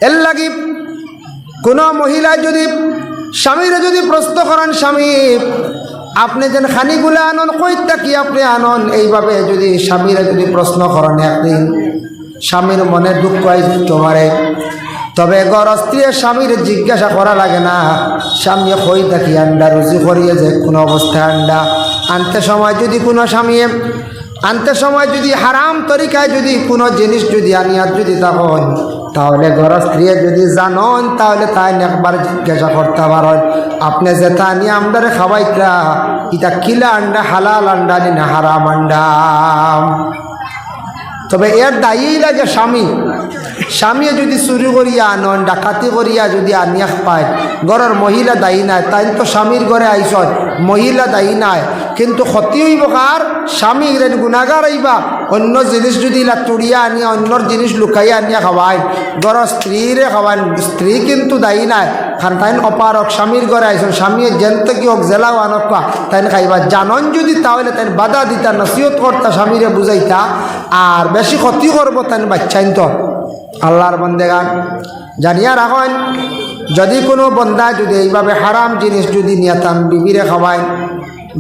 এর লাগি কোনো মহিলা যদি স্বামীরে যদি প্রশ্ন করেন, স্বামী আপনি যেন খানিগুলা আনন, কইতা কি আপনি আনন, এইভাবে যদি স্বামীরে যদি প্রশ্ন করেন, একদিন স্বামীর মনে দুঃখ আইছে তোমারে। তবে গর স্ত্রী স্বামীর জিজ্ঞাসা করা লাগে না, স্বামী কইতা কি আন্ডা রুজি করিয়ে যে কোনো অবস্থায় আন্ডা আনতে সময় যদি কোনো স্বামী আনতে সময় যদি হারাম তরিকায় যদি কোনো জিনিস যদি আনিয়ার যদি তখন, তাহলে ঘর স্ত্রী যদি জানন তাহলে তাই একবার জিজ্ঞাসা করতে পারেন, আপনি যে তা নিয়ে আমদারে খাওয়াইতা ইটা কিলা আন্ডা, হালাল আন্ডা নি না হারাম আন্ডা। তবে এর দায়ী লাগে স্বামী। স্বামী যদি চুরি করিয়া আনন, ডাকাতি করিয়া যদি আনিয়া পায়, ঘরের মহিলা দায়ী নাই, তাই তো স্বামীর ঘরে আইসন, মহিলা দায়ী নাই। কিন্তু ক্ষতি হইব কার? স্বামী গুণাগার হইবা। অন্য জিনিস যদি তুড়িয়া আনিয়া অন্যর জিনিস লুকাইয়া আনিয়া খাওয়ায়, ঘরের স্ত্রীরে খাওয়ান, স্ত্রী কিন্তু দায়ী নাই। কারণ তাই অপারক স্বামীর ঘরে আইসন, স্বামী জেনতে কি হোক জেলাও আনকা তাই খাইবা জানন যদি, তাহলে তাই বাধা দিতা, নসিহত করতা, স্বামীরে বুঝাইতা। আর বেশি ক্ষতি করবো তাই বাচ্চাইন তো। আল্লাহর বন্দেগান জানিয়া রাখেন, যদি কোনো বন্দা যদি এইভাবে হারাম জিনিস যদি নিয়াতাম বিবিরে খাওয়ায়,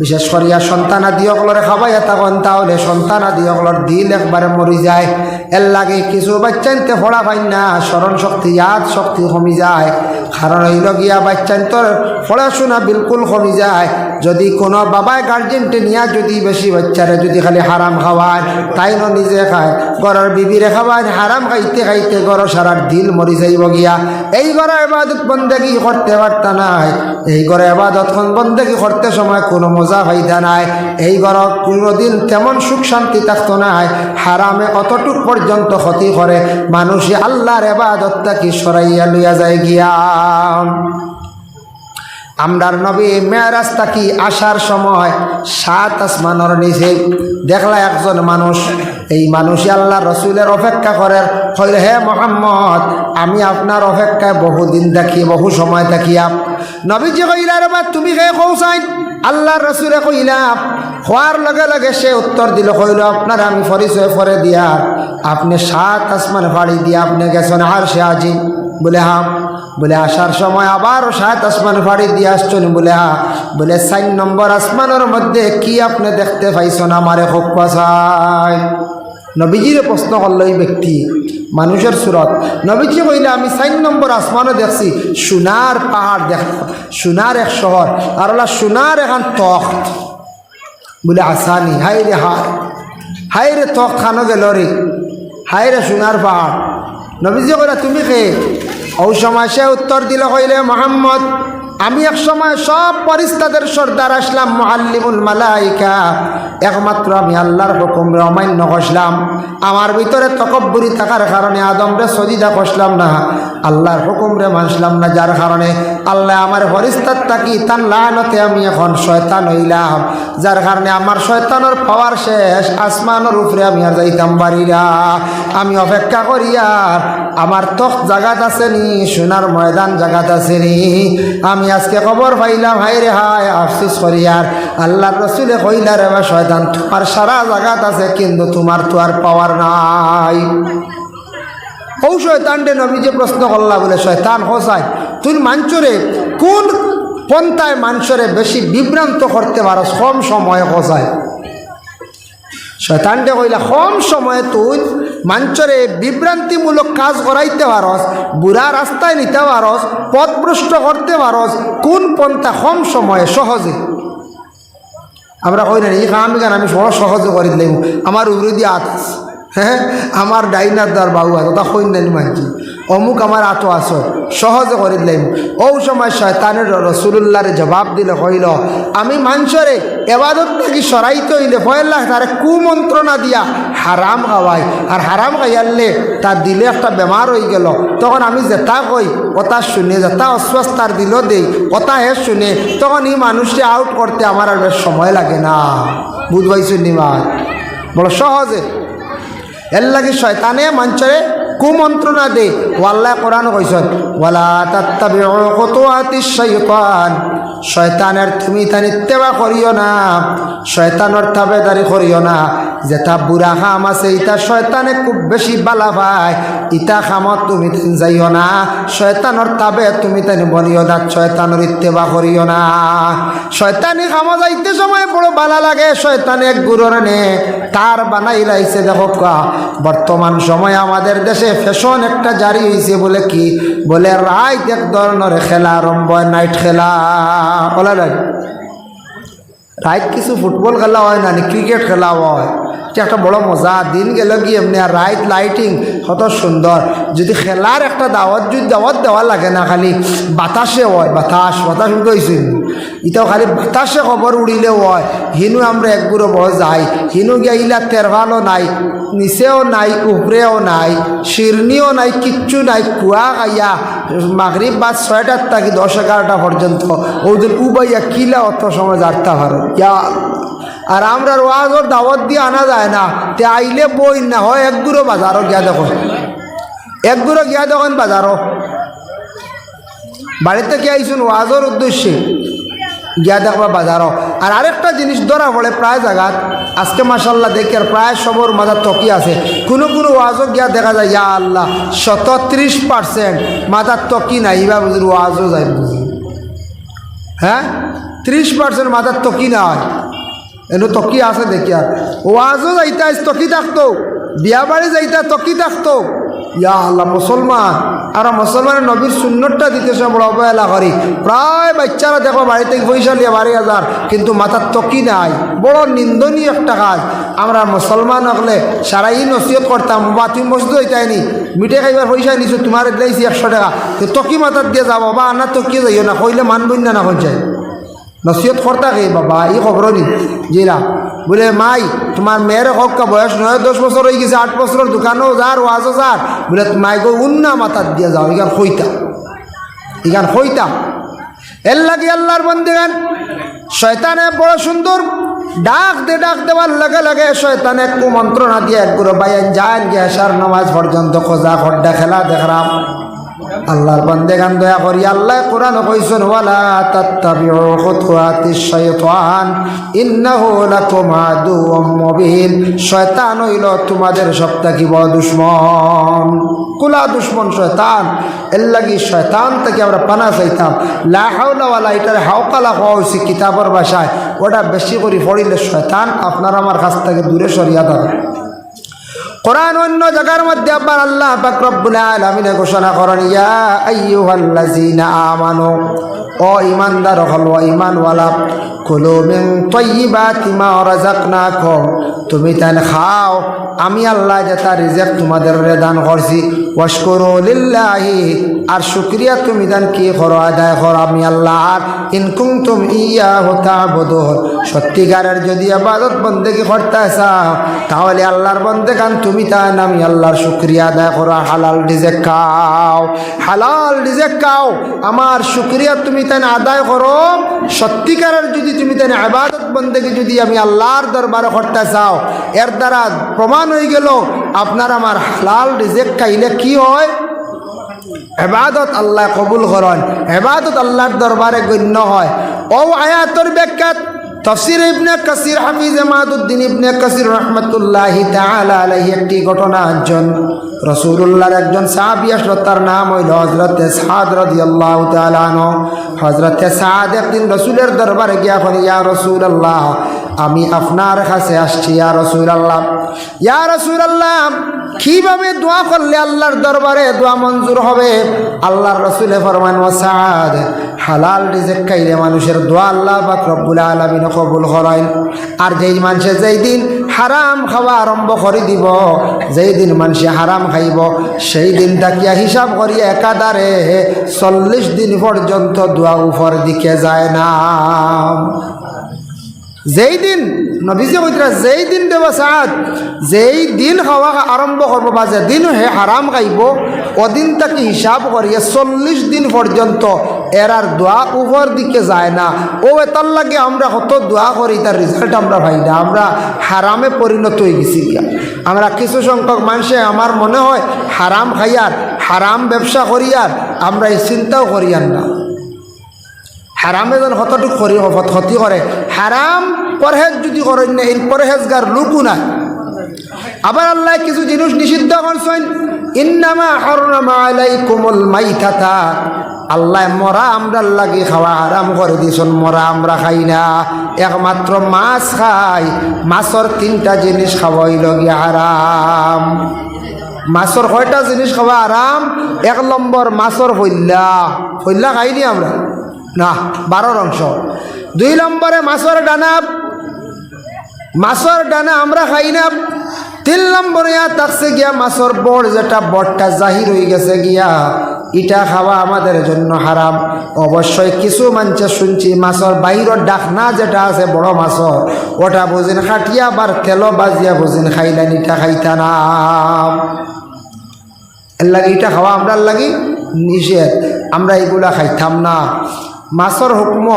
বিশেষ করিয়া সন্তানাদি অকলরে খাওয়াইয়া তখন, তাহলে সন্তানাদি অকলর দিল একবারে মরি যায়। এর লাগে কিছু বাচ্চাইনতে ফোড়া পাই না, স্মরণ শক্তি ইয়াদ শক্তি কমি যায়। কারণ হইল গিয়া বাচ্চাইন্তর পড়াশোনা বিলকুল কমি যায়। যদি কোনো বাবায় গার্জেনটে নিয়া যদি বেশি বাচ্চারে যদি খালি হারাম খাওয়ায়, তাই নিজে খায়, ঘরের বিবিরে খাওয়ায়, হারাম খাইতে খাইতে ঘর সারার দিল মরি যাইব গিয়া। এই ঘরে এবাদত বন্দেগি করতে পারতা নাই, এই ঘরে এবাদত বন্দেগি করতে সময় কোনো মজা ফাইদা নাই, এই ঘর কোনোদিন তেমন সুখ শান্তি থাকতো নাই। হারামে অতটুক পর্যন্ত ক্ষতি করে, মানুষে আল্লাহর এবাদতটা কি সরাইয়া লইয়া যায় গিয়া। আমরার নবী মেরাজ থাকি আসার সময় 7 আসমানের নিচে দেখলা একজন মানুষ। এই মানুষই আল্লাহ রসুলের অপেক্ষা করে, কইলে হে মোহাম্মদ, আমি আপনার অপেক্ষায় বহুদিন থাকি, বহু সময় থাকিয়া। নবীজি কইলা রে বা তুমি কে কৌসাই? আল্লাহ রসুলে কইলা, হওয়ার লগে লগে সে উত্তর দিল, কইল আপনার আমি পরিচয় করে দিয়া, আপনি 7 আসমান ফাড়ি দিয়া আপনি গেছেন আর সে আজি। বলে হা। বলে আসার সময় আবার 7 আসমান ফাড়ি দিয়ে আসছেন? বলে হা। বলে 4 নম্বর আসমানের মধ্যে কি আপনি দেখতে পাইছেন আমারে খুব পাশায়? নবীজিরে প্রশ্ন করল এই ব্যক্তি, মানুষের সুরত। নবীজি কইলে আমি 4 নম্বর আসমানও দেখছি সোনার পাহাড়, দেখ সোনার এক শহর, আর ওলা সোনার এখন তখ্ত। বলে আসানি, হাই রে হাই রে তখ্ত খানো গেল রে, হাই রে সোনার পাহাড়। নবীজি কইলা তুমি কে? ওই সময় সে উত্তর দিল, কইলে মোহাম্মদ, আমি এক সময় সব ফেরেশতাদের সর্দার আসলাম, মুআল্লিমুল মালাইকা, একমাত্র আমি আল্লাহর হুকুমে অমান্য করলাম। আমার ভিতরে তকব্বুরি থাকার কারণে আদমরে সজিদা করলাম না, আল্লাহর হুকুমরে মানলাম না, যার কারণে আল্লাহ আমার ফেরেশতার থাকি তার লানতে আমি এখন শয়তান হইলাম, যার কারণে আমার শয়তানের পাওয়ার শেষ, আসমানের উপরে আমি আর যাইতাম পারি না। আমি অপেক্ষা করি আর আমার তখ্ত জাগাত আছে নি, সোনার ময়দান জাগাত আছে নি। আমি আজকে খবর পাইলাম, হাই রে হায়, আফসোস করি আর। আল্লাহর রসুলে কইলা রে বা শয়তান, তোমার সারা জাগাত আছে কিন্তু তোমার তো আর পাওয়ার নাই। ও শয়তানরে নবীজি প্রশ্ন করলা, বলে শয়তান হোসাই, তুই মানুষরে কোন পন্থায় মানুষরে বেশি বিভ্রান্ত করতে পারস কম সময়ে হোসাই? শয়তানরে কইলা, কম সময়ে তুই মানুষরে বিভ্রান্তিমূলক কাজ করাইতে পারস, বুড়া রাস্তায় নিতে পারস, পথভ্রষ্ট করতে পারস, কোন পন্থা কম সময়ে সহজে? আমরা কই না এই কাম গান আমি সহজে করে দিলাম, আমার উড়ে দিয়ে আতাস, হ্যাঁ আমার ডাইনার দার বাবু আছে, তা কই না মানছি, অমুক আমার আতো আস, সহজে করে দিলাম। ও সময় শয়তানের রাসূলুল্লাহরে জবাব দিলে, কইল আমি মানুষরে এবাদত থেকে সরাইতে হইলে পয়লা তারে কুমন্ত্রণা দিয়া হারাম খাওয়াই, আর হারাম খাইয়ালে তার দিলে একটা বেমার হয়ে গেল, তখন আমি যেটা কই ওটা শুনে, যেটা অস্বস্থার দিল দেই ওটা হে শুনে, তখন এই মানুষকে আউট করতে আমার আর বেশ সময় লাগে না। বুঝবাইছো নিমাজ বলো সহজে। এর লাগে শয়তানে মানুষরে কুমন্ত্রণা দে। আল্লাহ কোরআন কইছেন, ওয়ালা তাত্তাবিউ খুতুওয়াতিশ শাইতান, শয়তানের তুমি তার ইত্তেবা করিও না, শয়তানের তাবেদারি করিও না। যেটা বুড়া খাম আছে ইটা শয়তানে খুব বেশি বালা পায়, ইটা খামত তুমি যাইও না, শয়তানের তাবে তুমি তাই বনিও না, শয়তানের ইত্তেবা করিও না। শয়তানি খামো যাইতে সময় বড় বালা লাগে, শয়তানে এক গুরুর নে তার বানাই লাইছে। দেখো বর্তমান সময় আমাদের দেশে ফ্যাশন একটা জারি হয়েছে, বলে কি বলে রাইট এক ধরনের খেলা আরম্ভ হয়, নাইট খেলা বলা যায়। রাইট কিছু ফুটবল খেলা হয় না, ক্রিকেট খেলা হয়, একটা বড় মজা। দিন গেল কি এমনি আর রাইট লাইটিং কত সুন্দর। যদি খেলার একটা দাওয়াত যদি দাওয়াত দেওয়া লাগে না, খালি বাতাসে হয়, বাতাস বাতাস উঠেছিল ইটাও খালি বাতাসে খবর উড়িলেও হয়। হিনু আমরা একগুলো বড় যাই, হিনু গিয়া ইলা তেরভালও নাই, নিচেও নাই, উপরেও নাই, শিরনিও নাই, কিচ্ছু নাই। কুয়া খাইয়া মাগরিব বা 6টার থাকি 10-11টা পর্যন্ত ওদের উবাইয়া কিলা অত সময় যারতা পারো। আর আমরা ওয়াজর দাওয়াত দিয়ে আনা যায় না, তে আইলে বই না হয় একগুলো বাজারও গিয়া দেখো, একগুলো গিয়া দেখেন বাজারও। বাড়িতে কে আইসুন ওয়াজর উদ্দেশ্যে গিয়া দেখবা বাজারও। আর আরেকটা জিনিস ধরা পড়ে প্রায় জায়গাত, আজকে মাশাল্লাহ দেখি আর প্রায় সবর মাথার তকি আছে, কোনো কোনো ওয়াজও গিয়া দেখা যায় ইয়া আল্লাহ 30% মাথার তকি নাই, বা বুঝি ওয়াজও যায় বুঝি। হ্যাঁ 30% মাথার তকি না হয়, এনে তকি আছে দেখি। আর ওয়াজও যাইতা তকি থাকতো, বিয়া বাড়ি যাইতা তকি থাকতো। ইয়া আল্লাহ মুসলমান, আর মুসলমানের নবীর সুন্নতটা দিতে সব বড় অবহেলা করি। প্রায় বাচ্চারা দেখো বাড়ি থেকে পয়সা নিয়ে 12,000, কিন্তু মাথার তকি নাই। বড় নিন্দনীয় একটা কাজ। আমরা মুসলমান হলে সারাই নসিহত করতাম, বা তুমি বসতে হইতাইনি, মিঠে খাইবার পয়সা নিছো, তোমার দিয়েছি 100 টাকা, তকি মাথার দিয়ে যাবো বা আনার তকি যাইও না, কইলে মানবই না হয়ে যায়। নসিহত করতা কে বাবা এই খবর নি জিরা বলে মাই তোমার মেয়ের হক বয়স 9-10 বছর হয়ে গেছে, 8 বছরের দোকানও যার ওয়াজও যার, বলে মাই গো উন্না মাথার দিয়ে যাও, এখান হইতা এখান হইতা। এর লাগে আল্লাহর বন্দেগান শয়তানে বড় সুন্দর ডাক দেওয়ার লগে লগে শয়তানে কুমন্ত্রণা দিয়ে একগুলো বাইন যান গিয়ে আসার নামাজ পর্যন্ত খোঁজা খড্ডা খেলা দেখলাম। আল্লাহর বান্দেগান দয়া করি, আল্লাহ কোরআন কইছেন ওয়ালা তাত্তাবিউ খুতুওয়াতিশ শাইতান ইন্নাহু লাকুম আদুউম মুবিন। শয়তান হইল তোমাদের সবথেকে বড় দুশমন, কুলা দুশমন শয়তান। এর লাগি শয়তান থেকে আমরা পানা চাইতাম। লা হাওলা ওয়ালা এটার হাওকালা হওয়া হয়েছে কিতাবের ভাষায়, ওটা বেশি করে পড়িলে শয়তান আপনার আমার কাছ থেকে দূরে সরিয়া যাবে। কোরআন অন্য জায়গার মধ্যে আবার আল্লাহ পাক রব্বুল আলামিন ঘোষণা করেন ইয়া আইয়ুহাল্লাযীনা আমানু, ও ঈমানদার হল ঈমানওয়ালা, কুলু মিন তাইয়্যিবাতি মা রাযাকনাকুম, তুমি তান খাও আমি আল্লাহ যেটা রিজিক তোমাদের দান করছি। ওয়াশকুরু লিল্লাহি, আর শুকরিয়া তুমি দান কি করো আদায় করো আমি আল্লাহর। ইন কুনতুম ইয়াহু তা'বুদুন, সত্যিকারের যদি ইবাদত বন্দেগি করতে চাও তাহলে আল্লাহর বন্দেগান তুমি তান আমি আল্লাহর শুকরিয়া আদায় করো। হালাল রিজিক খাও, হালাল রিজিক খাও, আমার শুকরিয়া তুমি তান আদায় করো। সত্যিকারের যদি তুমি তান ইবাদত বন্দেগি যদি আমি আল্লাহর দরবারে করতে চাও, এর দ্বারা প্রমাণ হয়ে গেল আপনার আমার হালাল রিজিক খাইলে কি হয়, ইবাদত আল্লাহ কবুল করেন, ইবাদত আল্লাহর দরবারে গণ্য হয়। ও আয়াতের ব্যাখ্যা তাফসীর ইবনে কাসির হাফিজ ইমাদউদ্দিন ইবনে কাসির রাহমাতুল্লাহি তাআলা আলাইহি একটি ঘটনা, একজন রাসূলুল্লাহর একজন সাহাবী আসলো, তার নাম হইল হযরত সাদ রাদিয়াল্লাহু তাআলা আনহু। হযরত সাদ একদিন রাসূলের দরবারে গিয়া বলে ইয়া রাসূলুল্লাহ আমি আপনার কাছে আসছি। ইয়া রাসূলুল্লাহ, ইয়া রাসূলুল্লাহ কিভাবে দোয়া করলে আল্লাহর দরবারে দোয়া মঞ্জুর হবে? আল্লাহর রাসূলে ফরমান ওয়া সাদ, হালাল রিজিক খাইলে মানুষের দোয়া আল্লাহ পাক রব্বুল আলামিন কবুল করেন। আর যেই মানুষে যেই দিন হারাম খাওয়া আরম্ভ করে দিব, যেই দিন মানুষে হারাম খাইব, সেই দিন তাকিয়া হিসাব করিয়া একাধারে 40 দিন পর্যন্ত দোয়া উপর দিকে যায় না। যেই দিন নবীজি কইতরা যেই দিন দেব সাদ, যেই দিন খাওয়া আরম্ভ করবো বা যেদিন হে হারাম খাইব, ওদিন তাকে হিসাব করিয়া 40 দিন পর্যন্ত এরার দোয়া উপর দিকে যায় না। ও এতার লাগে আমরা কত দোয়া করি, তার রেজাল্ট আমরা পাই না, আমরা হারামে পরিণত হয়ে গেছি। আমরা কিছু সংখ্যক মানুষে আমার মনে হয় হারাম খাইয়ার, হারাম ব্যবসা করিয়ার আমরা এই চিন্তাও করিয়ার না। হারামে যেন কতটুকু ক্ষতি করে, হারাম পরহেজ যদি করেন না এই পরহেজগার লুকু না। আবার আল্লাহ কিছু জিনিস নিষিদ্ধ করছেন, ইন্নামা হারামা আলাইকুমুল মাইতাতা, আল্লাহ মরা আমরা লাগি খাওয়া হারাম করে দিয়েছেন, মরা আমরা খাই না, একমাত্র মাছ খাই। মাছের 3টা জিনিস খাওয়া হইল গিয়া হারাম। মাছের কয়টা জিনিস খাওয়া হারাম? 1 নম্বর মাছের ফইল্লা, ফইল্লা খাইনি আমরা না, 12 অংশ। 2 নম্বরে মাছের ডানা, মাছের ডানা আমরা খাই না। 3 নম্বরে থাকছে গিয়া মাছের বড়, যেটা বড়টা জাহির হয়ে গেছে গিয়া, এটা খাওয়া আমাদের জন্য হারাম। অবশ্যই কিছু মানুষের শুনছি মাছের বাইরের ডাকনা যেটা আছে বড় মাছের, ওটা বুঝিন খাটিয়া বার তেল বাজিয়া বুঝিন খাইলেন, এটা খাইতা না। এর লাগে এটা খাওয়া আমরা লাগি নিষেধ, আমরা এগুলা খাইতাম না। মাছের হুকম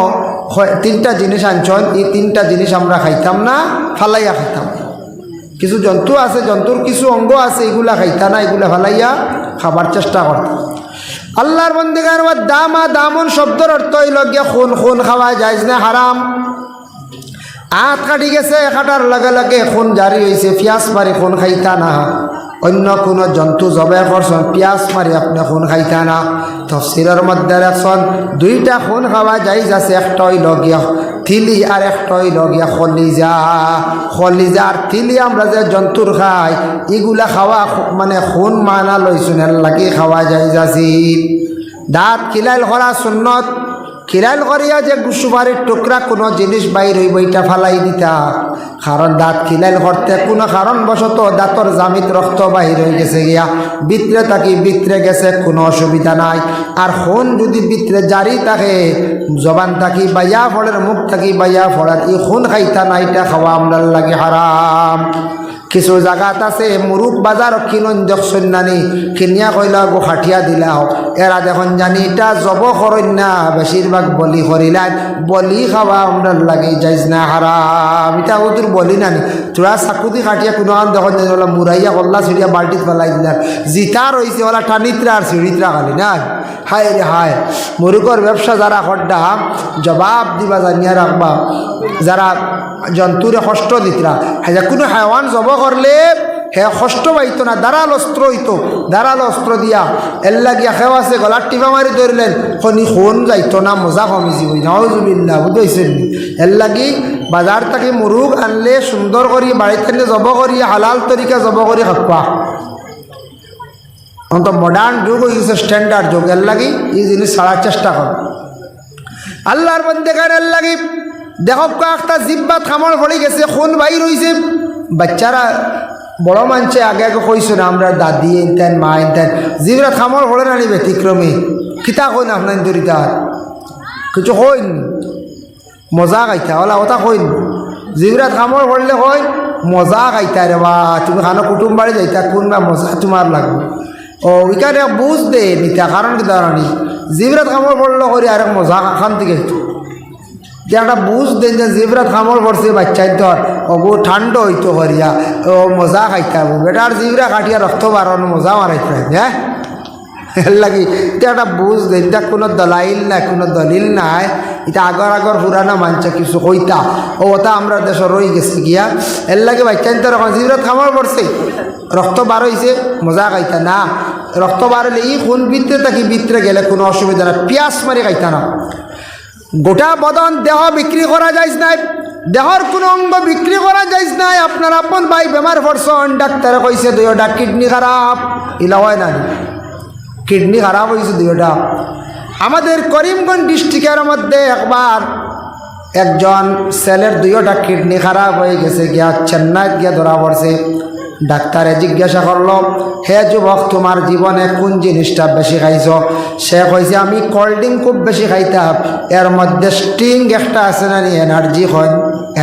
3টা জিনিস আনছন, এই 3টা জিনিস আমরা খাইতাম না, ফালাইয়া খাইতাম। কিছু জন্তু আছে, জন্তুর কিছু অঙ্গ আছে, এগুলা খাইতা না, এগুলা ফালাইয়া খাবার চেষ্টা করতাম। আল্লাহর বন্দেগার দামা দামন শব্দের অর্থ হইল গিয়া খুন, খুন খাওয়া যাইজ না, হারাম। আত কাটি গেছে, কাটার লগে লগে খুন জারি হয়েছে, পিয়াজ মারি খুন খাইতা না। অন্য কোনো জন্তু জবে করছেন, পিয়াজ মারি আপনি খুন খাইতা না। তফসিরের মধ্যে দেখছেন 2টা খুন খাওয়া যাইজ আছে, একটা হইল গিয়া থিলি আর একটা হইল গিয়া খলিজা। খলিজা আর থিলি আমরা যে জন্তুর খাই, এগুলা খাওয়া মানে খুন মানা লইছুন, এর লাগে খাওয়া যাইজ আছে। দাঁত খিলাইল করা সুন্নত, খিলাইল করিয়া যে সুপারির টুকরা কোনো জিনিস বাইর হইব এটা ফালাই দিতা, কারণ দাঁত খিলাইল করতে কোনো কারণবশত দাঁতর জামিত রক্ত বাহির হয়ে গেছে গিয়া, ভিতরে থাকি ভিতরে গেছে, কোনো অসুবিধা নাই। আর খুন যদি ভিতরে জারি থাকে, জবান থাকি বাইয়া ফলের, মুখ থাকি বাইয়া ফলের, এই খুন খাইতা না, এটা খাওয়া আমরার লাগে হারাম। কিছু জায়গাত আছে মুরুখ বাজার কিনুন দেখছেন নানি, কিনিয়া কইলা গো খাটিয়া দিলাও, এরা দেখুন জানি এটা জব করেন না, বেশিরভাগ বলি করিলেন, বলি খাওয়া আমরা লাগে যাইজ না, হারাম। এটা ওদের বলি নানি, তোরা চাকুতি খাটিয়া কোনো দেখুন ওলা মুরাইয়া কল্লা ছিড়িয়া বাল্টিত ফেলাই দিলাম, জিতা রয়েছে ওলা টানিতরা আর সিঁড়িতরা খালি না। হায় রে হায়, মুরুখর ব্যবসা যারা খড্ডা জবাব দিবা জানিয়া রাখবা, যারা জন্তুরে কষ্ট দিতরা, হ্যাঁ কোনো হাইওয়ান জব করলে হে কষ্ট পাইতো না, দাঁড়াল অস্ত্র হইতো, দাঁড়াল অস্ত্র দিয়া এর লাগিয়া খেও আছে, গলার টিপা মারি ধরলেন, খনি খুন যাইতো না, মজা কমিছি বই নাউজুবিল্লাহ, বুঝতেছেন? এর লাগি বাজার থেকে মুরুগ আনলে সুন্দর করি বাড়িতে জব করি, হালাল তরিকা জব করি খাওয়া। অন্ত মডার্ন যুগ হয়ে গেছে, স্ট্যান্ডার্ড যুগ, এর লাগি এই জিনিস ছাড়ার চেষ্টা কর। আল্লাহর বন্দেগার এর লাগি দেখো একটা জিব্বাত খামড় পড়ে গেছে, খুন বাইর হইছে, বাচ্চারা বড় মানছে আগে আগে কইছো না, আমরা দাদি এনতেন মা এনতেন, জিবরা খামড় পড়ে না নি ব্যতিক্রমী, কিতা কইন আপনার দরিতা কিছু কইন, মজা খাইতা ওলা ওটা কইন, জিবরা খামড় পড়লে কইন মজা খাইতা রে বা, তুমি খানো কুটুম বাড়ি যাইতা, কোনবা মজা তোমার লাগবে। ও ওইখানে বুঝ দে নিতা, কারণ কি দাঁড়ানি জিবরাত কামড় পড়লো করি আর মজা খান থেকে যে একটা বুঝ দেন যে জিবরাত কামড় পড়ছে বাচ্চাই ধর ওগো ঠান্ডা হইতো করিয়া ও মজা খাইতে হবো, বেটার জিবরা কাটিয়া রক্ত বাড়ানো মজা মারাইতে হ্যাঁ এর লাগি এটা একটা বুঝ দেন, এটা কোনো দলাইল নাই, কোনো দলিল নাই, এটা আগর আগর পুরানা মানছে কিছু কইতা ও ওটা আমরা দেশ রয়ে গেছে গিয়া। এর লাগে বাচ্চাই তো এখন জিবরাত কামড় পড়ছে রক্ত বার হয়েছে মজা খাইতা না, রক্ত বাড়লে ই খুন ভিতরে থাকি ভিতরে গেলে কোনো অসুবিধা না, পিয়াস মারি খাইতা না। গোটা বদন দেহ বিক্রি করা যাইজ নাই, দেহর কোনো অঙ্গ বিক্রি করা যাইজ নাই। আপনার আপন ভাই বেমার পড়ছেন, ডাক্তারে কইছে দুইটা কিডনি খারাপ, ইলা হয় না, কিডনি খারাপ হয়েছে দুইটা। আমাদের করিমগঞ্জ ডিস্ট্রিক্টের মধ্যে একবার একজন ছেলের দুইটা কিডনি খারাপ হয়ে গেছে, গিয়া চেন্নাইত গিয়া ধরা পড়ছে। ডাক্তারে জিজ্ঞাসা করলো, হে যুবক তোমার জীবনে কোন জিনিসটা বেশি খাইছ? সে কইছে আমি কোল্ড ড্রিঙ্ক খুব বেশি খাইতাম, এর মধ্যে স্টিং একটা আছে না এনার্জি হয়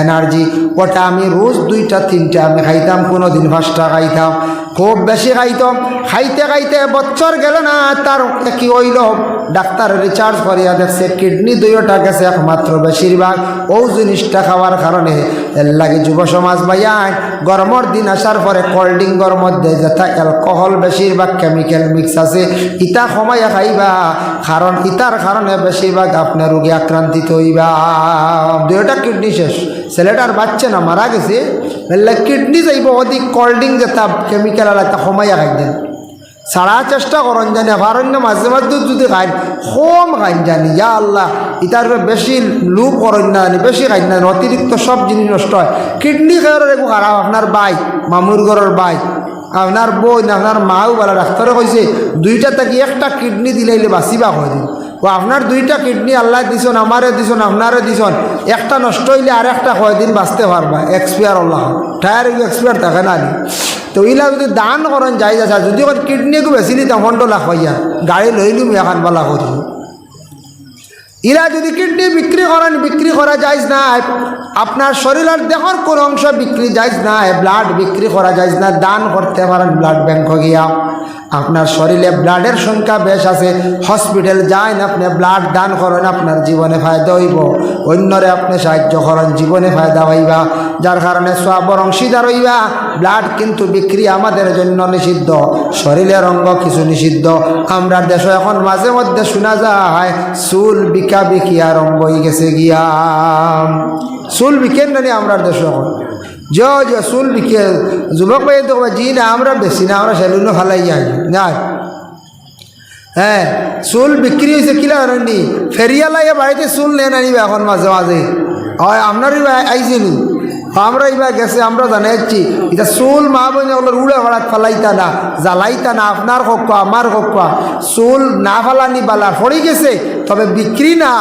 এনার্জি, ওটা আমি রোজ 2টা 3টা আমি খাইতাম, কোনো দিন 5টা খাইতাম। খুব বেশি খাইতো, খাইতে খাইতে বছর গেল না, তার কি হইল, ডাক্তার রিচার্জ করিয়া দেখছে কিডনি দুইটা গেছে একমাত্র, বেশিরভাগ ও জিনিসটা খাওয়ার কারণে। এর লাগে যুব সমাজ ভাইয়ান, গরমের দিন আসার পরে কোল্ড ড্রিঙ্কর মধ্যে যেটা অ্যালকোহল বেশিরভাগ কেমিক্যাল মিক্স আছে, ইটা কমাইয়া খাইবা, কারণ ইটার কারণে বেশিরভাগ আপনার রোগে আক্রান্তিত হইবা। দুইটা কিডনি শেষ, ছেলেটার বাচ্চা না মারা গেছে, কিডনি যাইব অধিক কোল্ড ড্রিঙ্ক যেটা কেমিক্যাল আর একটা কমাইয়া খাই দেন। সারা চেষ্টা করেন জানি ভারণ্য মাঝে মাঝে যদি খাই কম খাইন জানি, ইয়া আল্লাহ ইটার বেশি লুপ করেন না জানি, বেশি খাইন না, অতিরিক্ত সব জিনিস নষ্ট হয়। কিডনি খাওয়ার একটু খারাপ, আপনার বাই মামুর ঘরের বাই, আপনার বই না আপনার মাও বলা, ডাক্তারে কইছে দুইটা থাকি একটা কিডনি দিলাইলে বাঁচিবা হয় দিন। ও আপনার দুইটা কিডনি আল্লাহ দিছন, আমারে দিছন, আপনারে দিছন, একটা নষ্ট হইলে আর একটা কয়দিন বাঁচতে পারবা, এক্সপায়ার আল্লাহ টায়ার এক্সপায়ার থাকে না। তো ইলা যদি দান করেন যাই যাচ্ছে, যদি কিডনিকে বেশি নিতাম 15 লাখ হইয়া গাড়ি লইলুম এখন বলা করি। ইরা যদি কিডনি বিক্রি করেন, বিক্রি করা যায় না, আপনার শরীরের দেহর কোন অংশ বিক্রি যায় না, ব্লাড বিক্রি করা যায় না, দান করতে পারেন ব্লাড ব্যাংক গিয়া। আপনার শরীরে ব্লাডের সংখ্যা বেশ আছে, হসপিটাল যান, আপনি ব্লাড দান করেন, আপনার জীবনে ফায়দা হইব, অন্যরে আপনি সাহায্য করেন, জীবনে ফায়দা হইবা, যার কারণে সওয়াবের অংশীদার হইবা। ব্লাড কিন্তু বিক্রি আমাদের জন্য নিষিদ্ধ, শরীরের অঙ্গ কিছু নিষিদ্ধ। আমরা দেশে এখন মাঝে মধ্যে শোনা যায় চুল বিকা বিকি আরম্ভ হয়ে গেছে গিয়া, চুল বিকেন নানি আমরা দেশে এখন যে চুল বিকে, যুবক ভাই তো জি না আমরা বেশি না, আমরা সেলুনও ফালাই যাই না। হ্যাঁ চুল বিক্রি হয়েছে কিলা জানি, ফেরিয়ালাইয়া বাড়িতে চুল নেন আনিবে এখন মাঝে মাঝে, হয় আপনারই আইসি নি, আমরা এবার গেছে, আমরা জানাচ্ছি এটা চুল মা বোন ওগুলোর উড়ে ভাড়াত ফালাইতা না, জ্বালাইতা না, আপনার হোক আমার হোক, চুল না ফালানি বালা পড়ে গেছে, তবে বিক্রি না,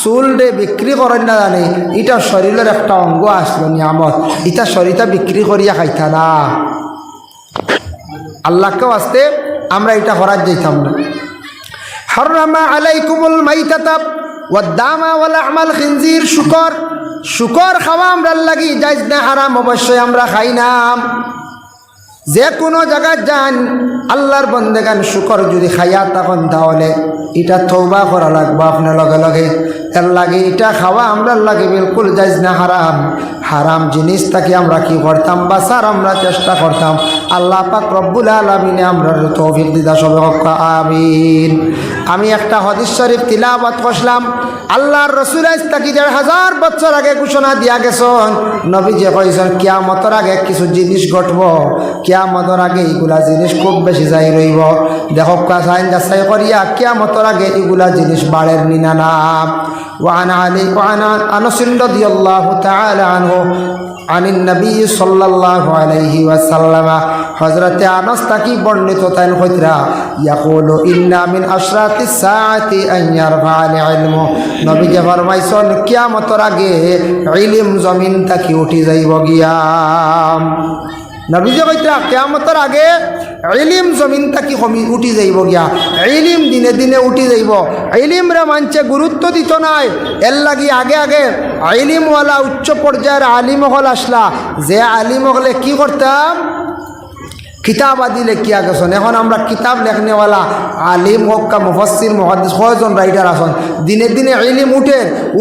চুল রে বিক্রি করেন না জানে, এটা শরীরের একটা অঙ্গ আসলো নিয়ামত, এটা শরীরটা বিক্রি করিয়া খাইতা না। আল্লাহকেও আসতে আমরা এটা করার যাইতাম না। হারামা আলাইকুমুল মাইতাতা ওয়াদ-দামা ওয়া লাহমাল খিনজির, শুকর, শুকর খাওয়া আমরা লাগি যাইজ না, হারাম অবশ্যই আমরা খাই না। যে কোনো জায়গায় যান আল্লাহর বন্দেগান শুকর যদি খাইয়া তখন তাহলে এটা তওবা করা লাগবে আপনার লগে লগে। এর লাগে এটা খাওয়া আমরা লাগে বিলকুল যাইজ না, হারাম। হারাম জিনিসটাকে আমরা কি করতাম, বাঁচার আমরা চেষ্টা করতাম। আল্লাহ পাক রব্বুল আলামিনে আমরা তৌফিক দিদা সবে আমিন। আমি একটা হাদিস শরীফ তিলাওয়াত করলাম, আল্লাহর রাসূল আজ থেকে 1000 বছর আগে ঘোষণা দিয়া গেছেন, নবী যে কইছেন কিয়ামতের আগে কিছু জিনিস ঘটব, কিয়ামতের আগে এগুলা জিনিস খুব বেশি যাই রইব। দেখো কাসাইন যাচাই করিয়া কিয়ামতের আগে এগুলা জিনিস বাড়ের নিনা না। وعن علي وعن أنس رضي الله تعالى عنه عن النبي صلى الله عليه وسلم حضرت أنس تكي برنت تن خطرا يقول إن من أشراط الساعة أن يرفع العلم نبي فرمائسون কিয়ামতের আগে ইলম জমিন থেকে উঠে যাইব গিয়া। নবী যে কইতা কিয়ামতের আগে ইলম জমিন থেকে উঠি যাইব গিয়া, ইলম দিনে দিনে উঠি যাইব। ইলমরে মানছে গুরুত্ব দিত নাই, এর লাগি আগে আগে ইলমওয়ালা উচ্চ পর্যায়ের আলিম হল আসলা, যে আলিম হলে কি করতাম, কিতাব আদি লেখিয়া গেছেন। এখন আমরা কিতাব লেখনেওয়ালা আলিম হোক কা মুফাসসির মুহাদ্দিস কয়জন রাইটার আছেন, দিনে দিনে ইলম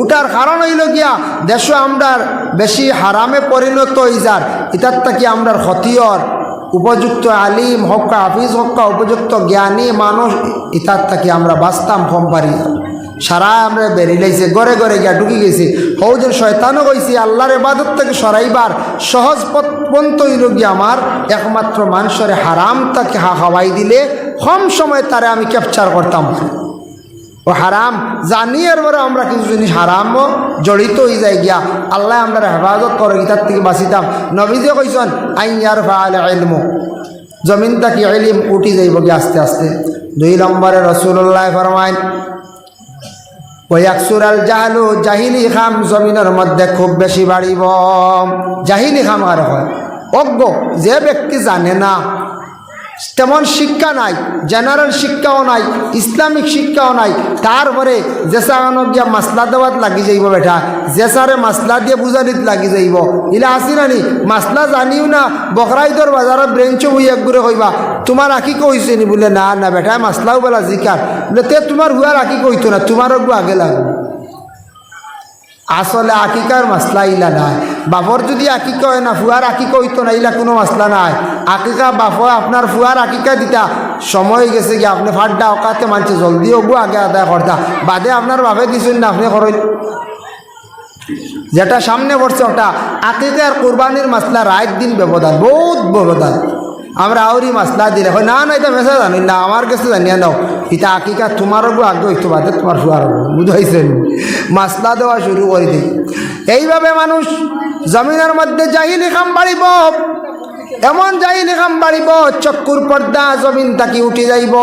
উঠার কারণ হইল গিয়া দেশ আমরা বেশি হারামে পরিণত হয়ে যার, ইতার থাকি আমরা ক্ষতির উপযুক্ত আলিম হোক কা হাফিজ হোক কা উপযুক্ত জ্ঞানী মানুষ, ইতার থাকি আমরা বাঁচতাম কম পারি। সারা আমরা বেরিয়ে লাইছে, ঘরে ঘরে গিয়া ঢুকি গেছি। হৌজন শয়তানও কইছি আল্লাহর ইবাদত থেকে সরাইবার সহজ পন্থ হইল গিয়া আমার একমাত্র মানুষের হারাম তাকে খাওয়াই দিলে কম সময় তারে আমি ক্যাপচার করতাম। ও হারাম জানিয়ে পরে আমরা কিছু জিনিস হারামও জড়িত হয়ে যায় গিয়া, আল্লাহ আমরা হেফাজত করে গীতার থেকে বাঁচিতাম। নবীজে কইছেন আইয়ার ফাল ইলম, জমিন তাকে ইলম উঠি যাইব গিয়া আস্তে আস্তে। 2 নম্বরে রাসূলুল্লাহ ফরমায় ওয়াকসুরাল জাহলু, জাহিলি খাম জমিনের মধ্যে খুব বেশি বাড়িব। জাহিলি খাম আর হয় অজ্ঞ, যে ব্যক্তি জানে না তেমন শিক্ষা নাই, জেনারেল শিক্ষাও নাই, ইসলামিক শিক্ষাও নাই। তারপরে জেসানো গিয়া মাসলা দেওয়াত লাগি যাইব, বেটা জেসারে মাসলা দিয়ে বুঝানিত লাগি যাইব। ইলা আসি নানি মাসলা জানিও না, বকরাইদর বাজারত ব্রেঞ্চও বই একগুড়ে কইবা তোমার আঁকি কইছে নি? বলে না না বেটা মাসলাও বলা জিকার। বলে তে তোমার হুয়ার আঁকি কইতো না, তোমার গু আগে লাগবে। আসলে আকিকার মাসলা ইলা নাই। বাপর যদি আকিকা হয় না, ফুয়ার আকিকা হইতো না, ইলা কোনো মাসলা নাই। আকিকা বাপ আপনার ফুয়ার আকিকা দিতা, সময় গেছে গিয়ে আপনি ফাড্ডা অকাতে মানছে জলদি ওগু আগে আদায় করতা, বাদে আপনার বাপে দিছেন না আপনি করেন। যেটা সামনে পড়ছে ওটা আকিকা আর কোরবানির মাসলা রাত দিন ব্যবধান, বহুত ব্যবধান। আমরা আউরি মাসলা দিলে হয় না না এটা মেসা জানি না, আমার কাছে জানিয়ে নাও এটা আকিকা তোমারও গো আগে হইতো, বাদে তোমার ফুয়ার বুঝাইছেন, মাসলা দেওয়া শুরু করে দিই। এইভাবে মানুষ জমিনের মধ্যে জাহিলি কাম বাড়িব, এমন জাহিলি কাম বাড়িব চক্ষুর পর্দা জমিন তাকি উঠে যাইব।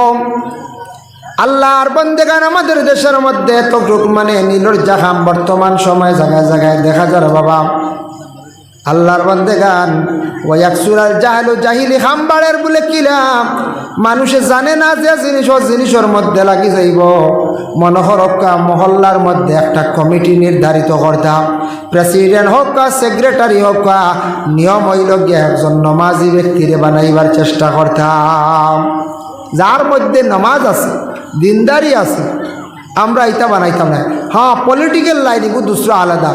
আল্লাহর বন্দেগান আমাদের দেশের মধ্যে তো মানে নির্লজ্জা কাম বর্তমান সময়ে জায়গায় জায়গায় দেখা যায় বাবা। আল্লাহর বন্দেগান ওয়াকসুরাল জাহালু জাহিলি খামবাড়ের বলে কিলাম মানুষে জানে না যে জিনিসের মধ্যে লাগি যাইব। মনোহরক্কা মহল্লার মধ্যে একটা কমিটি নির্ধারিত করতাম, প্রেসিডেন্ট হোক বা সেক্রেটারি হোক বা নিয়ম হইল গিয়ে একজন নমাজি ব্যক্তিরে বানাইবার চেষ্টা করতাম, যার মধ্যে নমাজ আছে দিনদারি আছে। আমরা এটা বানাইতাম না। হ্যাঁ পলিটিক্যাল লাইন এগুলো দুসরা আলাদা,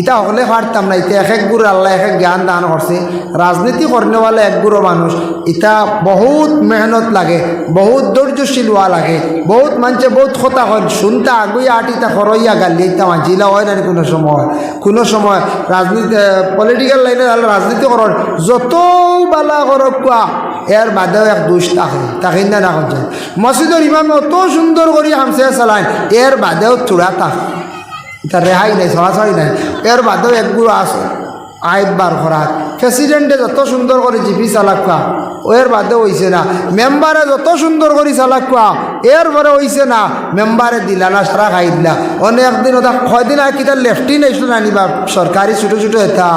ইটা হলে পারতাম না। ইটা এক এক গুরু আল্লাহ এক এক জ্ঞান দান করছে। রাজনীতি করনেওয়ালা এক গুরু মানুষ, ইটা বহুত মেহনত লাগে, বহুত ধৈর্যশীল হওয়া লাগে, বহুত মানুষে বহুত কথা হয় শুনতে আগুইয়া আটিটা খরইয়া গালি ইটা মানছিলা হয় না। কোনো সময় রাজনীতি পলিটিক্যাল লাইনে রাজনীতি করার যত বালা করক কোয়া এর বাদেও এক দুষ তাকে না না করছে। মসজিদের ইমাম অত সুন্দর করে হামসে চালায়, এর বাদেও চূড়া থাকে, এটা রেহাই নাই, সরাসরি নাই। এর বাদেও একগুলো আছে আইবার খরাক। প্রেসিডেন্টে যত সুন্দর করে জিপি চালাক খোয়া এর বাদেও হইছে না। মেম্বারে যত সুন্দর করে চালাক খোয়া এর পরে হইছে না। মেম্বারে দিলা না সারা খাই দিলা। অনেকদিন ওটা কয়দিন আগে কিতা লেফটিন আইসলো না নিবা সরকারি ছোটো ছোটো এটা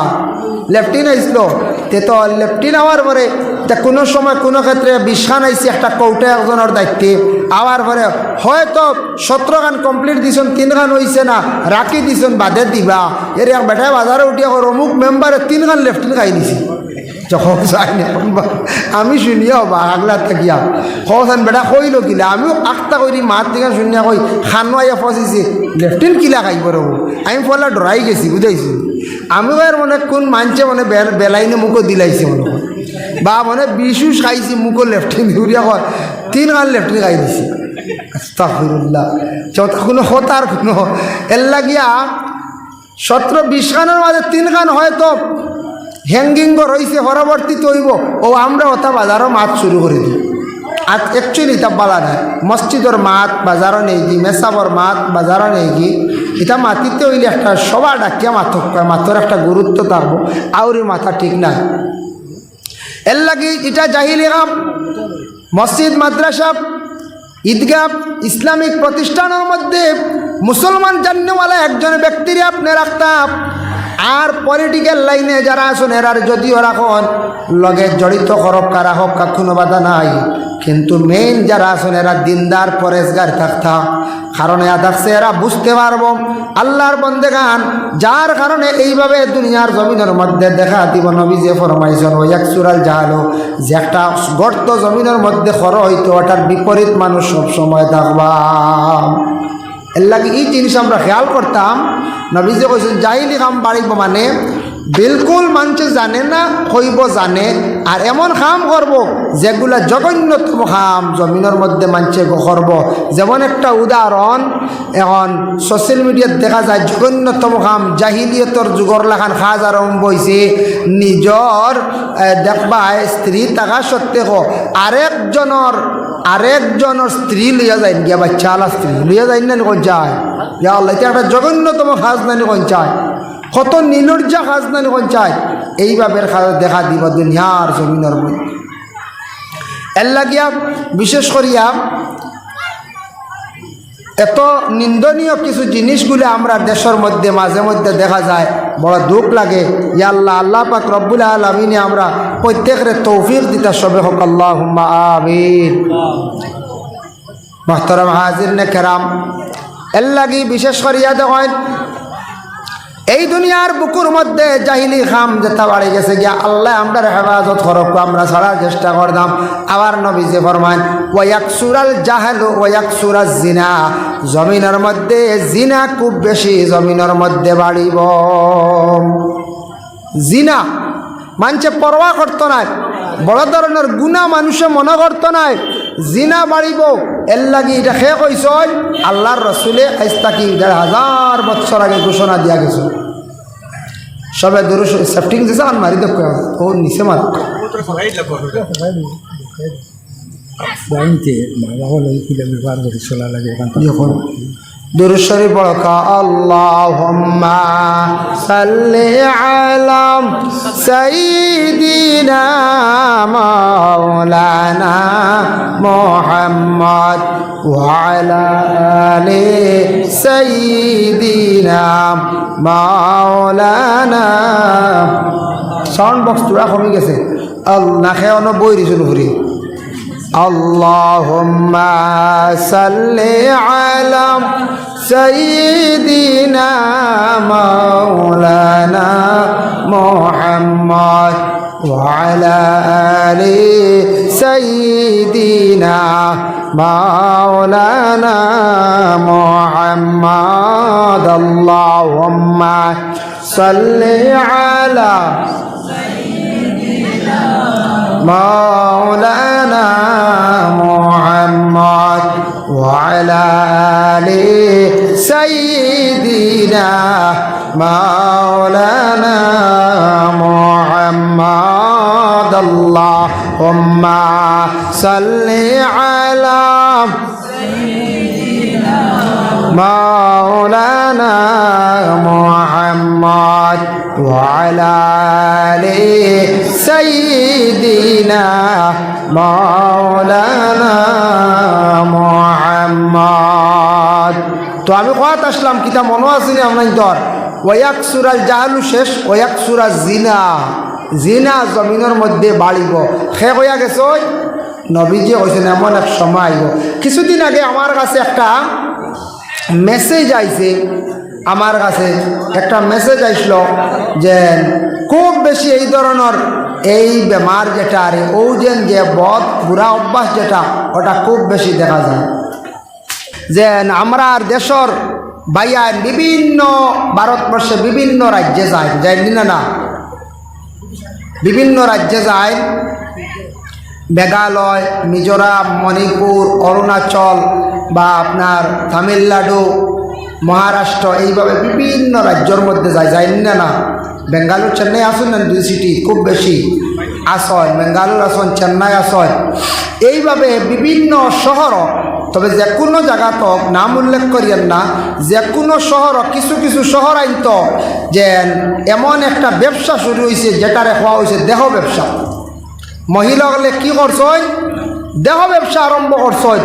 লেফটিন আইসলো। তে তো লেফটিন হওয়ার পরে কোনো সময় কোনো ক্ষেত্রে 20 খান আইসি একটা কৌটা একজনের দায়িত্বে আওয়ার পরে হয়তো 17 খান কমপ্লিট দিছেন, 3 খান হয়েছে না রাখি দিছেন বাদে দিবা। এর এক বেটায় বাজারে উঠিয়া অমুক মেম্বারে 3 খান লেফটিন খাই দিছি। যখন যাইনি আমি শুনিয়া হবা আগলা থাকিয়া হসান বেটা কইল কিলা, আমিও আখটা করি মাত থেকে শুনিয়া কই খানো আইয়া ফসিছে লেফটিন কিলা খাইব রব। আমি ফলা ডরাই গেছি বুঝাইছি। আমিও এর মনে কোন মানছে মানে বেলাইনে মুখও দিলাইছে মনে বা মানে বিশুষ খাইছি মুখও লেফটিন ঘুরিয়া কয় 3 খান লেফটিন খাই দিছি। আস্তাগফিরুল্লাহ। কোনো হতার কোনো এর লাগিয়া 17-20 খানের মাঝে 3 খান হয়তো হ্যাঙ্গিং রয়েছে, পরবর্তীতে হইব ও আমরা ওটা বাজারও মাছ শুরু করে দিই। আর অ্যাকচুয়ালি এটা বলা নাই, মসজিদের মাত বাজারও নেই কি, মেসাবর মাত বাজারও নেই কি, এটা মাতিতে হইলে একটা সবার ডাকিয়া মাথক মাথর একটা গুরুত্ব থাকবো, আউরি মাথা ঠিক নাই। এর লাগে এটা জাহিলি কাম। মসজিদ মাদ্রাসা ঈদগাহ ইসলামিক প্রতিষ্ঠানের মধ্যে মুসলমান জান্নেওয়ালা একজন ব্যক্তির আপনি রাখতাম। আর পলিটিক্যাল লাইনে যারা আছেন এরার যদিও রাখন লগে জড়িত করক কারা হোক কোনো বাধা নাই, কিন্তু মেইন যারা আছেন এরা দিনদার পরেশগার থাকতাম। কারণ এরা দেখছে এরা বুঝতে পারবো আল্লাহর বন্দেগান, যার কারণে এইভাবে দুনিয়ার জমিনের মধ্যে দেখা দিব। নবী যে ফরমাইছেন ওই এক সুরাল জাহালো, যে একটা গর্ত জমিনের মধ্যে খর হইতো ওটার বিপরীত মানুষ সবসময় থাকবা। এর লাগে এই জিনিস আমরা খেয়াল করতাম। নবী যে কইছেন জাহিলি কাম বাড়িব মানে বিলকুল মানুষ জানে না হইব জানে, আর এমন কাম করব যেগুলা জঘন্যতম কাম জমিনের মধ্যে মানুষে করব। যেমন একটা উদাহরণ এখন সোশ্যাল মিডিয়াত দেখা যায় জঘন্যতম কাম জাহিলিয়তর যুগর লাখান কাজ আরম্ভ হয়েছে। নিজর দেখবা স্ত্রী থাকা সত্ত্বেও আরেকজনের স্ত্রী লইয়া যায় গিয়া বাচ্চা আলা স্ত্রী লইয়া যায় না কোন যায়, আল্লাহ এটা একটা জঘন্যতম কাজ নানি কোন চায়, কত নির্লজ্জা কাজ নানি কোন চায়। এইভাবে দেখা দিব দুনিয়ার জমিনের মধ্যে। এর লাগিয়া বিশেষ করিয়া এত নিন্দনীয় কিছু জিনিসগুলো আমরা দেশের মধ্যে মাঝে মধ্যে দেখা যায়, বড় দুঃখ লাগে। ইয়া আল্লাহ, আল্লাহ পাক রব্বুল আলামিনে আমরা প্রত্যেকের তৌফিক দিতা সবে হোক আল্লাহুম্মা আমিন। মুহতারাম হাজিরিনে কেরাম, এর লাগি বিশেষ করিয়া দেখেন এই দুনিয়ার বুকুর মধ্যে জাহিলি খাম যেটা বাড়ি গেছে গিয়া আল্লাহ আমরা হেফাজত করক, আমরা ছাড়ার চেষ্টা করতাম। আবার নবী যে ফরমান ওয়াকসুরাল জাহালু ওয়াকসুরাজ জিনা, জমিনের মধ্যে জিনা খুব বেশি জমিনের মধ্যে বাড়িব। জিনা মানুষে পরোয়া করতো না, বড় ধরনের গুনাহ মানুষে মনে করতো না, জিনা বাড়িব। এর লাগি এটা খেয়ে কইস আল্লাহর রসুলে আজ তাকি ১,৫০০ বছর আগে ঘোষণা দিয়া গেছে। সবে দূর সেফটিং দিছে আর মারি দেখ ও নিচে মার দুরুদ শরীফ পড়ো আল্লাহুম্মা সাল্লি আলা সাইয়্যিদিনা মাওলানা মুহাম্মদ ওয়া আলা আলি সাইয়্যিদিনা মাওলানা। সাউন্ড বক্স তোরা কমে গেছে, না খেয়ে অন্য বই দিছিল ঘুরি। আল্লাহুম্মা সাল্লি আলা সাইয়্যিদিনা মাওলানা মুহাম্মদ ওয়া আলা আলি সাইয়্যিদিনা মাওলানা মুহাম্মদ। আল্লাহুম্মা সাল্লি আলা মাওলানা মুহাম্মদ ওয়া আলা আলি সাইয়্যিদিনা মাওলানা মুহাম্মদ। আল্লাহুম্মা সাল্লি আলা মাওলানা মুহাম্মদ ওয়া আলা আলি সাইয়্যিদিনা মাওলানা মুহাম্মদ। তো আমি কথা আসলাম কিতা মনে আছে না আপনার তোর ওয়াকসুরাল জাহালু শেষ ওয়াকসুরাজ জিনা, জিনা জমিনের মধ্যে বাড়িব। সে কইয়া গেছ নবীজি কইছেন এমন এক সময় আইব। কিছুদিন আগে আমার কাছে একটা মেসেজ আইছে, আমার কাছে একটা মেসেজ আইসল যে খুব বেশি এই ধরনের এই বেমার যেটা আরে ও যে বদ বুড়া অভ্যাস যেটা ওটা খুব বেশি দেখা যায়। যে আমরা দেশের বাইয়ান বিভিন্ন ভারতবর্ষে বিভিন্ন রাজ্যে যায়, যায়নি না, বিভিন্ন রাজ্যে যায়, মেঘালয়, মিজোরাম, মণিপুর, অরুণাচল বা আপনার তামিলনাড়ু, মহারাষ্ট্র, এইভাবে বিভিন্ন রাজ্যের মধ্যে যায়, যায়নি না। বেঙ্গালুর চেন্নাই আসুন না, 2 সিটি খুব বেশি আসন, বেঙ্গালুর আসন, চেন্নাই আসন, এইভাবে বিভিন্ন শহর। তবে যে কোনো জায়গা তো নাম উল্লেখ করিয়েন না, যে কোনো শহর কিছু কিছু শহর আইনত যে এমন একটা ব্যবসা শুরু হয়েছে যেটারে হওয়া হয়েছে দেহ ব্যবসা। মহিলাগুলো কি করছেন, দেহ ব্যবসা আরম্ভ করছেন।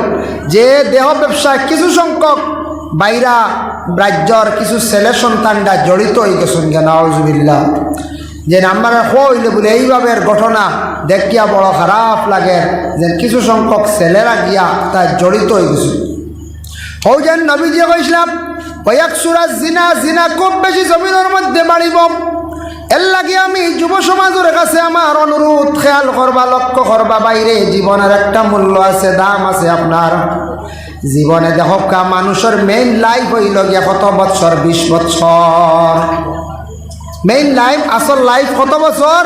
যে দেহ ব্যবসায় কিছু সংখ্যক বাইরা রাজ্যর কিছু ছেলে সন্তানরা জড়িত হয়ে গেছেন। নাউজুবিল্লাহ। যে নাম্বার হইলে বলে এইভাবে ঘটনা দেখিয়া বড় খারাপ লাগে যে কিছু সংখ্যক ছেলেরা গিয়া তা জড়িত হয়ে গেছে। হও যেন নবীজি কইছিলাম ওয়াকসুরাজ জিনা, জিনা খুব বেশি জমিনের মধ্যে বাড়িব। এর লাগে আমি যুব সমাজের কাছে আমার অনুরোধ, খেয়াল করবা, লক্ষ্য করবা, বাইরে জীবনের একটা মূল্য আছে, দাম আছে। আপনার জীবনে দেখো কা মানুষের মেইন লাইফ হইল গিয়া কত বছর, 20 বছর। মেইন লাইফ, আসল লাইফ কত বছর,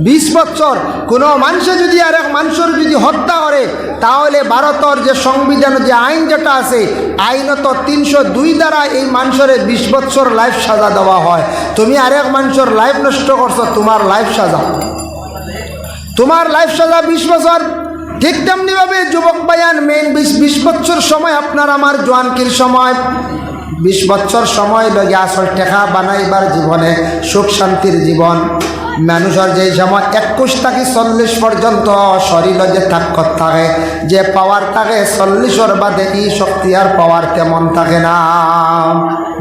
20 বছর। কোনো মানুষে যদি আর এক মানুষের যদি হত্যা করে তাহলে ভারতের যে সংবিধান, যে আইন যেটা আছে, আইনত 302 দ্বারা এই মানুষের 20 বছর লাইফ সাজা দেওয়া হয়। তুমি আরেক মানুষের লাইফ নষ্ট করছো, তোমার লাইফ সাজা, তোমার লাইফ সাজা 20 বছর। ঠিক তেমনিভাবে যুবক বায়ান মেইন 20 বছর সময় আপনার আমার জোয়ানকির সময়, 20 বছর সময় লগে আসল টেকা বানাইবার জীবনে, সুখ শান্তির জীবন। মানুষের যে সময় 21 থেকে 40 পর্যন্ত শরীরে যে তাকত থাকে, যে পাওয়ার থাকে, 40-এর বাদে এই শক্তি আর পাওয়ার তেমন থাকে না,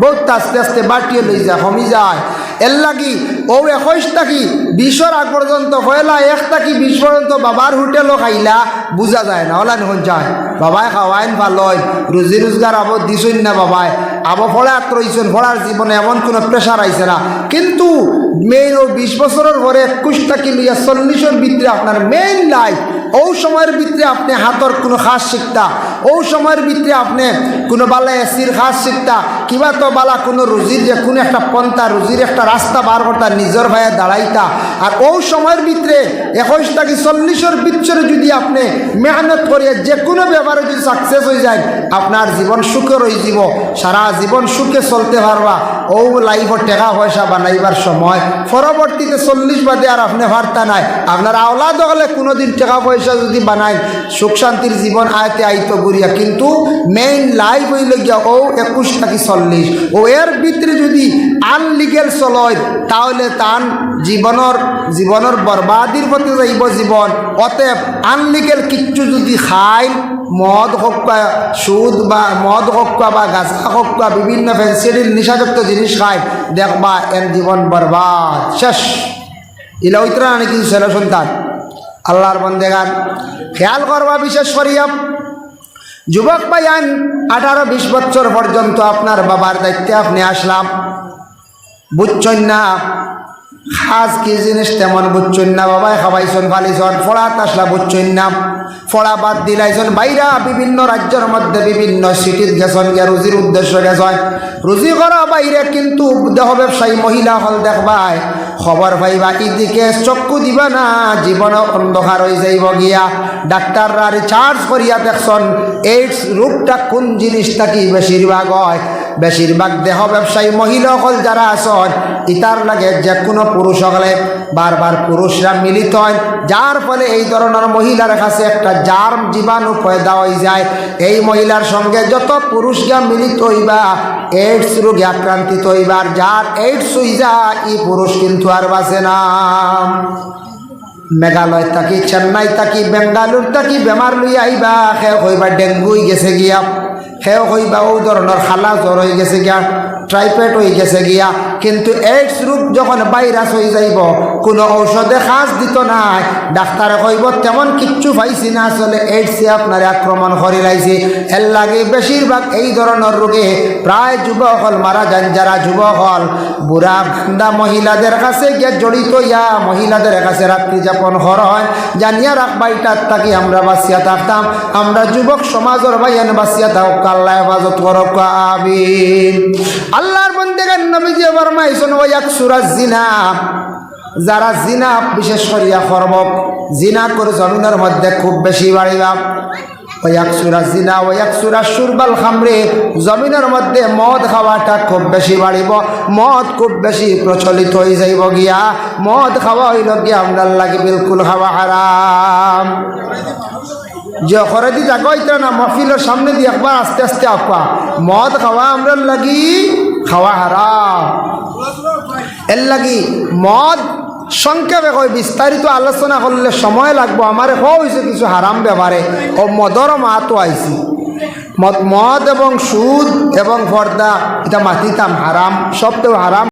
বহুত আস্তে আস্তে বাটিয়ে লই যায়, কমি যায়। এর লাগি ও 21 থাকি 20 আগ পর্যন্ত পয়লা 1 থাকি 20 পর্যন্ত বাবার হোটেলও খাইলা বুঝা যায় না ওলা নখন যায় বাবাই খাওয়াইন ভালোই রুজি রোজগার আবো দিছইন না বাবাই আবো ফলে আত্রইছেন ফলার জীবনে এমন কোনো প্রেশার আইছে না কিন্তু মেইন ও 20 বছরের পরে 21 থাকি লইয়া 40-এর ভিতরে আপনার মেইন লাইফ ও সময়ের ভিতরে আপনি হাতর কোনো খাস শিখতা ও সময়ের ভিতরে আপনি কোনো বালা এসির খাস শিখতা কিবা তো বালা কোনো রুজির যে কোনো একটা পন্থা রুজির একটা রাস্তা বার করতা নিজের ভাইয়ে দাঁড়াইতা আর ও সময়ের ভিতরে 21 থেকে 40-এর ভিতরে যদি আপনি মেহনত করিয়া যে কোনো ব্যাপারে যদি সাকসেস হয়ে যায় আপনার জীবন সুখে রয়ে যাব সারা জীবন সুখে চলতে পারবা ও লাইফের টাকা পয়সা বানাইবার সময় পরবর্তীতে 40 বাদে আর আপনি পারতা নাই আপনার আওলাদ হলে কোনোদিন টাকা পয়সা যদি বানায় সুখ শান্তির জীবন আয়তে আইতো গুড়িয়া কিন্তু মেইন লাইফ হইল গিয়া ও 21 থেকে 40 ও এর ভিতরে যদি আনলিগেল চলয় তাহলে তার জীবনের বরবাদির পথে যাইব জীবন অতএব আনলিগেল কিচ্ছু যদি খায় মদ হোক সুদ বা মদ হোক বা গাঁজা হোক বা বিভিন্ন ফেন্সিডিল নিশাযুক্ত জিনিস খায় দেখবা এর জীবন বরবাদ শেষ ইলা উতরা নাকি ছেলে সন্তান আল্লাহর বন্দেগান খেয়াল করবা বিশেষ করিয়া যুবক ভাইয়ান 18-20 বছর পর্যন্ত আপনার বাবার দায়িত্বে আপনি আসলাম বুঝছেন না খাস কি জিনিস তেমন বুঝছেন না বাবাই খাওয়াইছেন ফালিছেন ফড়াত আসলা বুঝছেন না ফড়া বাদ দিলাইছেন বাইরা বিভিন্ন রাজ্যের মধ্যে বিভিন্ন সিটির গেছেন গিয়া রুজির উদ্দেশ্য গেছেন রুজি করা বাইরে কিন্তু দেহ ব্যবসায়ী মহিলা হল দেখবাই খবর পাইবা এদিকে চক্ষু দিবা না জীবন অন্ধকার হয়ে যাইব গিয়া ডাক্তাররা রিসার্চ করিয়া দেখছেন এইডস রোগটা কোন জিনিসটা কি বেশিরভাগ হয় বেশিরভাগ দেহ ব্যবসায়ী মহিলা হল যারা আছেন ইতার লাগে যে কোনো পুরুষ হলে বারবার পুরুষরা মিলিত হয় যার ফলে এই ধরনের মহিলার কাছে একটা জার্ম জীবাণু পয়দা হয়ে যায় এই মহিলার সঙ্গে যত পুরুষরা মিলিত হইবা এইডস রোগে আক্রান্তিত হইবার যার এইডস হয়ে যায় এই পুরুষ কিন্তু আর বাঁচে না মেঘালয় থাকি চেন্নাই থাকি বেঙ্গালুর থাকি বেমার লইয়া আইবা খেয়ে হইবা ডেঙ্গু হয়ে গেছে গিয়া খেয়ে হইবা ও ধরনের খালা জ্বর হয়ে গেছে গিয়া ট্রাইফয়েড হয়ে গেছে গিয়া কিন্তু এইডস রোগ যখন ভাইরাস হয়ে যাইব কোনো ঔষধে কাজ দিত নাই ডাক্তারে কইব তেমন কিচ্ছু পাইছি না আসলে এইডসে আপনার আক্রমণ করে লাইছে এর লাগে বেশিরভাগ এই ধরনের রোগে প্রায় যুবক হল মারা যান যারা যুবক হল বুড়া বান্দা মহিলাদের কাছে গিয়ে জড়িত ইয়া মহিলাদের কাছে রাত্রি যাপন হয় জানিয়া রাখবা এটার থাকি আমরা বাঁচিয়া থাকতাম আমরা যুবক সমাজের ভাইয়ান বাঁচিয়া থাক আল্লাহ হেফাজত করক আমিন আল্লাহর বন্দেগান নবীজি ফরমাইছেন ওয়াকসুরা জিনা যারা জিনা বিশেষ করিয়া করব জিনা করে জমিনের মধ্যে খুব বেশি বাড়িবা ওয়াকসুরা জিনা ওয়াকসুরা শুরবাল খামরে জমিনের মধ্যে মদ খাওয়াটা খুব বেশি বাড়িব মদ খুব বেশি প্রচলিত হয়ে যাইব গিয়া মদ খাওয়া হইল গিয়া আমরা লাগে বিলকুল খাওয়া হারাম যে খরদি জাগাইতে না মহফিলের সামনে দিয়ে একবার আস্তে আস্তে আপা মদ খাওয়া আমরা লাগি খাওয়া হারাম এর লাগি মদ সংক্ষেপে কই বিস্তারিত আলোচনা করলে সময় লাগবো আমার হয়েছে কিছু হারাম ব্যাপারে ও মদরও মাহাতো আইছি মদ এবং সুদ এবং পর্দা এটা মাতিতাম হারাম সবটাও হারাম